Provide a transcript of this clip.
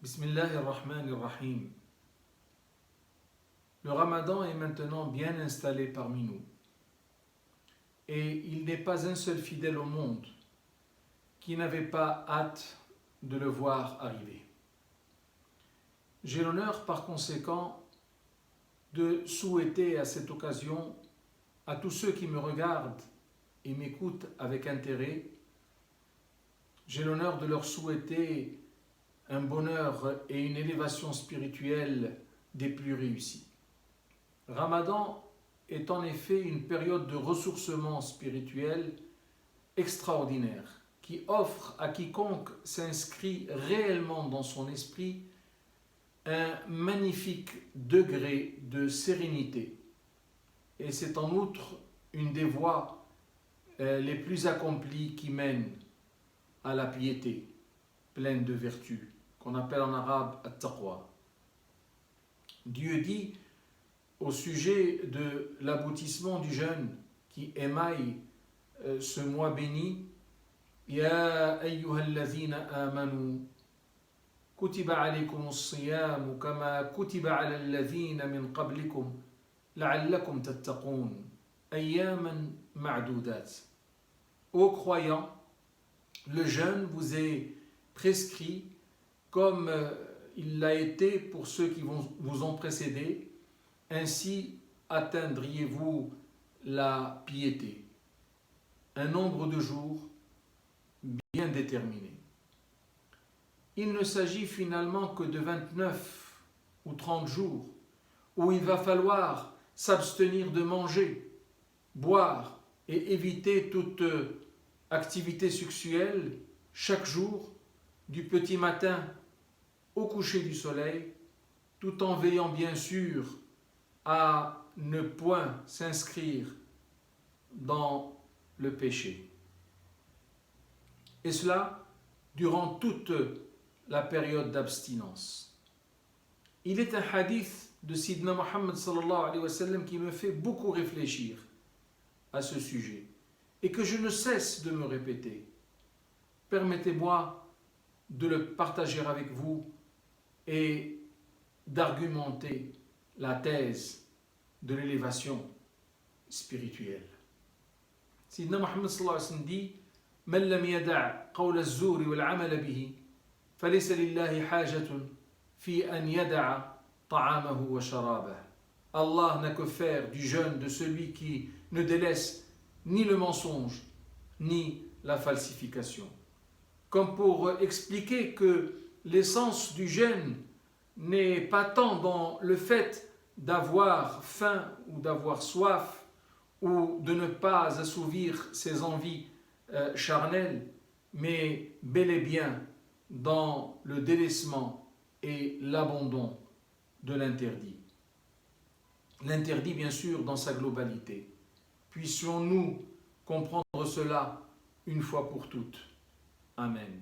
Bismillahirrahmanirrahim. Le Ramadan est maintenant bien installé parmi nous. Et il n'est pas un seul fidèle au monde qui n'avait pas hâte de le voir arriver. J'ai l'honneur par conséquent de souhaiter à cette occasion à tous ceux qui me regardent et m'écoutent avec intérêt, j'ai l'honneur de leur souhaiter un bonheur et une élévation spirituelle des plus réussis. Ramadan est en effet une période de ressourcement spirituel extraordinaire qui offre à quiconque s'inscrit réellement dans son esprit un magnifique degré de sérénité. Et c'est en outre une des voies les plus accomplies qui mènent à la piété, pleine de vertus, qu'on appelle en arabe at-taqwa. Dieu dit au sujet de l'aboutissement du jeûne qui émaille ce mois béni, Ya ayyuhalladhina amanu kutiba alaykum as-siyam kama kutiba ala alladhina min qablikum la'allakum tattaqun ayyaman ma'dudat. Ô croyants, le jeûne vous est prescrit comme il l'a été pour ceux qui vous ont précédé, ainsi atteindriez-vous la piété. Un nombre de jours bien déterminé. Il ne s'agit finalement que de 29 ou 30 jours où il va falloir s'abstenir de manger, boire et éviter toute activité sexuelle chaque jour, du petit matin au coucher du soleil, tout en veillant bien sûr à ne point s'inscrire dans le péché. Et cela durant toute la période d'abstinence. Il est un hadith de Sidna Muhammad sallallahu alayhi wa sallam qui me fait beaucoup réfléchir à ce sujet et que je ne cesse de me répéter. Permettez-moi de le partager avec vous et d'argumenter la thèse de l'élévation spirituelle. Sidna Muhammad sallallahu alayhi wa sallam dit من لم يدع قول الزور والعمل به فليس لله حاجة في أن يدع طعامه وشرابه. Allah n'a que faire du jeûne de celui qui ne délaisse ni le mensonge ni la falsification. Comme pour expliquer que l'essence du jeûne n'est pas tant dans le fait d'avoir faim ou d'avoir soif ou de ne pas assouvir ses envies charnel, mais bel et bien dans le délaissement et l'abandon de l'interdit. L'interdit, bien sûr, dans sa globalité. Puissions-nous comprendre cela une fois pour toutes. Amen.